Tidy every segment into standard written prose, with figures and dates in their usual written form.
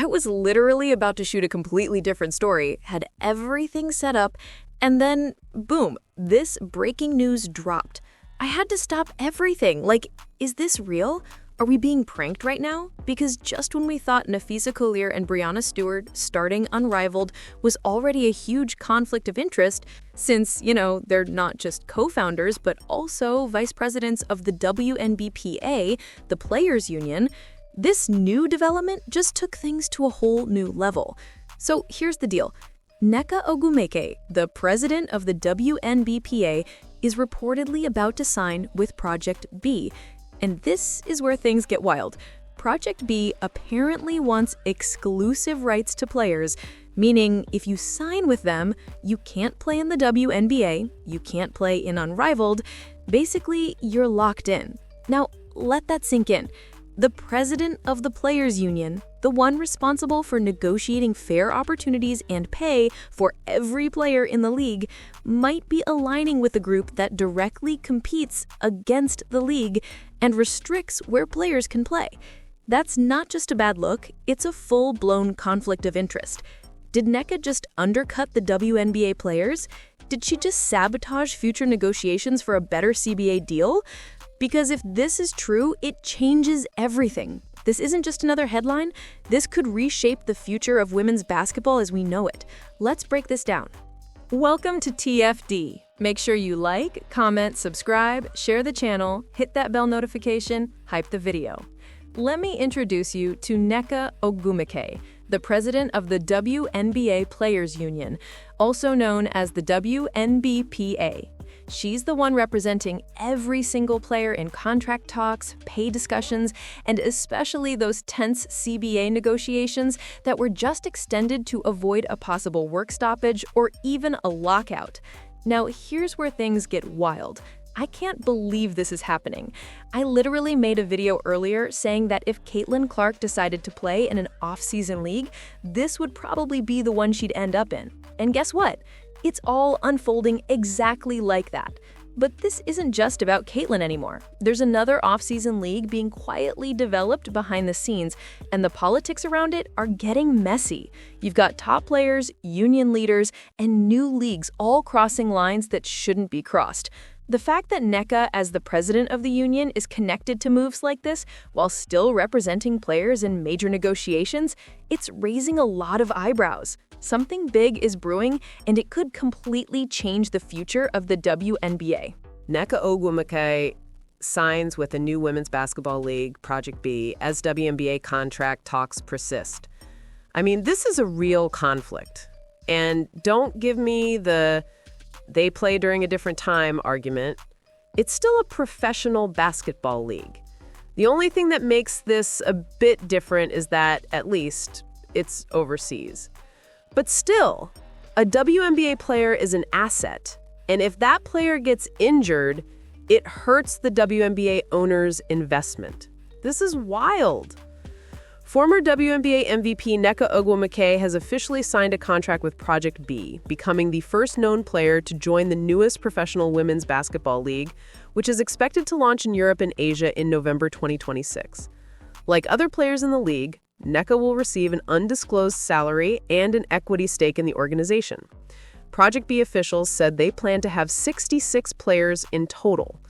I was literally about to shoot a completely different story, had everything set up, and then, boom, this breaking news dropped. I had to stop everything. Like, is this real? Are we being pranked right now? Because just when we thought Nafisa Collier and Brianna Stewart starting Unrivaled was already a huge conflict of interest, since, they're not just co-founders, but also vice presidents of the WNBPA, the players' union, this new development just took things to a whole new level. So here's the deal. Nneka Ogwumike, the president of the WNBPA, is reportedly about to sign with Project B. And this is where things get wild. Project B apparently wants exclusive rights to players, meaning if you sign with them, you can't play in the WNBA, you can't play in Unrivaled. Basically, you're locked in. Now, let that sink in. The president of the players' union, the one responsible for negotiating fair opportunities and pay for every player in the league, might be aligning with a group that directly competes against the league and restricts where players can play. That's not just a bad look, it's a full-blown conflict of interest. Did Nneka just undercut the WNBA players? Did she just sabotage future negotiations for a better CBA deal? Because if this is true, it changes everything. This isn't just another headline. This could reshape the future of women's basketball as we know it. Let's break this down. Welcome to TFD. Make sure you like, comment, subscribe, share the channel, hit that bell notification, hype the video. Let me introduce you to Nneka Ogwumike, the president of the WNBA Players Union, also known as the WNBPA. She's the one representing every single player in contract talks, pay discussions, and especially those tense CBA negotiations that were just extended to avoid a possible work stoppage or even a lockout. Now, here's where things get wild. I can't believe this is happening. I literally made a video earlier saying that if Caitlin Clark decided to play in an off-season league, this would probably be the one she'd end up in. And guess what? It's all unfolding exactly like that. But this isn't just about Caitlin anymore. There's another off-season league being quietly developed behind the scenes, and the politics around it are getting messy. You've got top players, union leaders, and new leagues all crossing lines that shouldn't be crossed. The fact that Nneka, as the president of the union, is connected to moves like this while still representing players in major negotiations, it's raising a lot of eyebrows. Something big is brewing, and it could completely change the future of the WNBA. Nneka Ogwumike signs with a new women's basketball league, Project B, as WNBA contract talks persist. I mean, this is a real conflict. And don't give me the they play during a different time argument. It's still a professional basketball league. The only thing that makes this a bit different is that, at least, it's overseas. But still, a WNBA player is an asset, and if that player gets injured, it hurts the WNBA owner's investment. This is wild. Former WNBA MVP Nneka Ogwumike has officially signed a contract with Project B, becoming the first known player to join the newest professional women's basketball league, which is expected to launch in Europe and Asia in November 2026. Like other players in the league, Nneka will receive an undisclosed salary and an equity stake in the organization. Project B officials said they plan to have 66 players in total.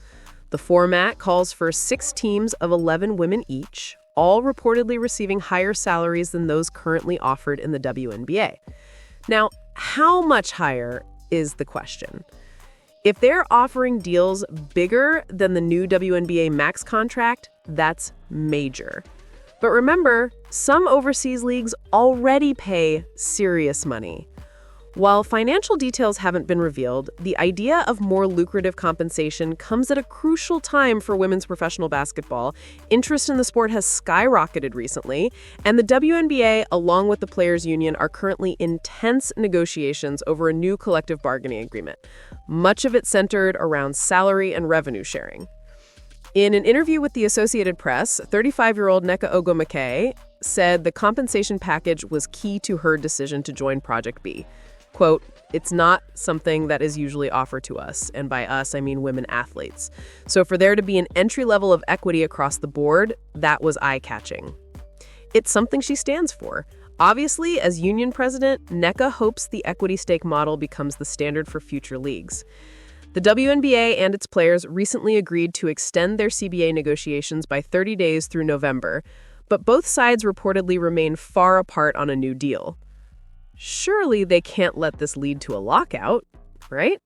The format calls for 6 teams of 11 women each, all reportedly receiving higher salaries than those currently offered in the WNBA. Now, how much higher is the question? If they're offering deals bigger than the new WNBA max contract, that's major. But remember, some overseas leagues already pay serious money. While financial details haven't been revealed, the idea of more lucrative compensation comes at a crucial time for women's professional basketball. Interest in the sport has skyrocketed recently, and the WNBA, along with the Players Union, are currently in tense negotiations over a new collective bargaining agreement, much of it centered around salary and revenue sharing. In an interview with the Associated Press, 35-year-old Nneka Ogwumike said the compensation package was key to her decision to join Project B. Quote, "It's not something that is usually offered to us, and by us, I mean women athletes. So for there to be an entry level of equity across the board, that was eye-catching." It's something she stands for, Obviously, as union president, Nneka hopes the equity stake model becomes the standard for future leagues. The WNBA and its players recently agreed to extend their CBA negotiations by 30 days through November, but both sides reportedly remain far apart on a new deal. Surely they can't let this lead to a lockout, right?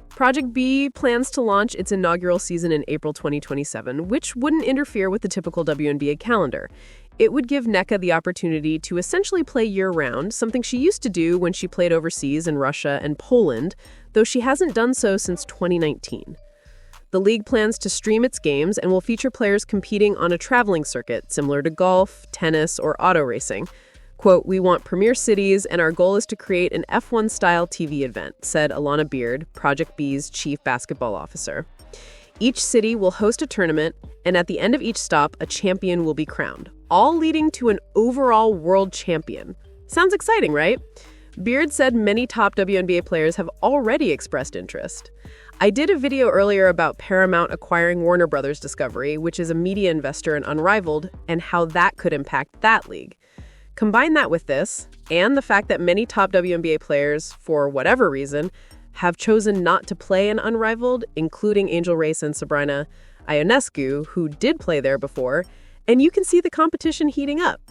Project B plans to launch its inaugural season in April 2027, which wouldn't interfere with the typical WNBA calendar. It would give Nneka the opportunity to essentially play year-round, something she used to do when she played overseas in Russia and Poland, though she hasn't done so since 2019. The league plans to stream its games and will feature players competing on a traveling circuit, similar to golf, tennis, or auto racing. Quote, "We want premier cities, and our goal is to create an F1-style TV event," said Alana Beard, Project B's chief basketball officer. Each city will host a tournament, and at the end of each stop, a champion will be crowned, all leading to an overall world champion. Sounds exciting, right? Beard said many top WNBA players have already expressed interest. I did a video earlier about Paramount acquiring Warner Brothers Discovery, which is a media investor in Unrivaled, and how that could impact that league. Combine that with this, and the fact that many top WNBA players, for whatever reason, have chosen not to play in Unrivaled, including Angel Reis and Sabrina Ionescu, who did play there before, and you can see the competition heating up.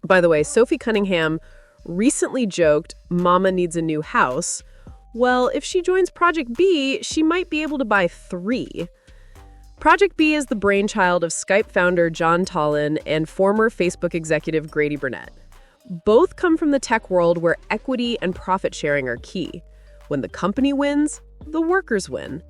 By the way, Sophie Cunningham recently joked, "Mama needs a new house." Well, if she joins Project B, she might be able to buy 3. Project B is the brainchild of Skype founder John Tollin and former Facebook executive Grady Burnett. Both come from the tech world where equity and profit sharing are key. When the company wins, the workers win.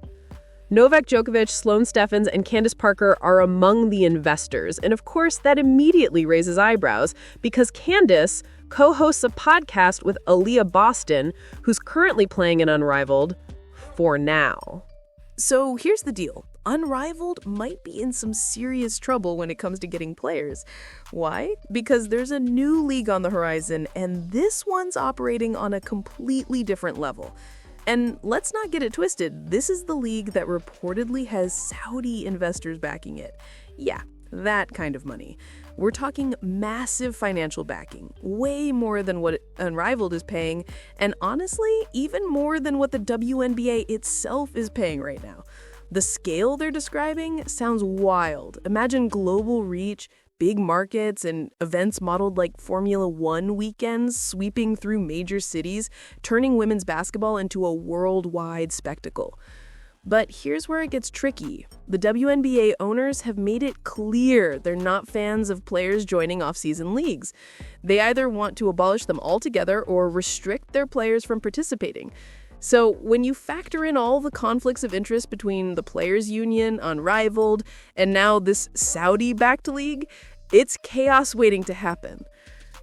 Novak Djokovic, Sloane Stephens, and Candace Parker are among the investors, and of course that immediately raises eyebrows because Candace co-hosts a podcast with Aaliyah Boston, who's currently playing in Unrivaled for now. So here's the deal. Unrivaled might be in some serious trouble when it comes to getting players. Why? Because there's a new league on the horizon, and this one's operating on a completely different level. And let's not get it twisted, this is the league that reportedly has Saudi investors backing it. Yeah, that kind of money. We're talking massive financial backing, way more than what Unrivaled is paying, and honestly, even more than what the WNBA itself is paying right now. The scale they're describing sounds wild. Imagine global reach, big markets, and events modeled like Formula One weekends sweeping through major cities, turning women's basketball into a worldwide spectacle. But here's where it gets tricky. The WNBA owners have made it clear they're not fans of players joining off-season leagues. They either want to abolish them altogether or restrict their players from participating. So when you factor in all the conflicts of interest between the Players Union, Unrivaled, and now this Saudi-backed league, it's chaos waiting to happen.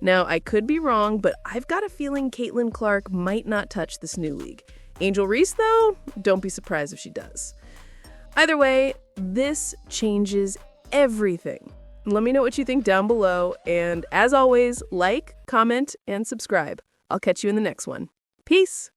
Now, I could be wrong, but I've got a feeling Caitlin Clark might not touch this new league. Angel Reis, though, don't be surprised if she does. Either way, this changes everything. Let me know what you think down below, and as always, like, comment, and subscribe. I'll catch you in the next one. Peace!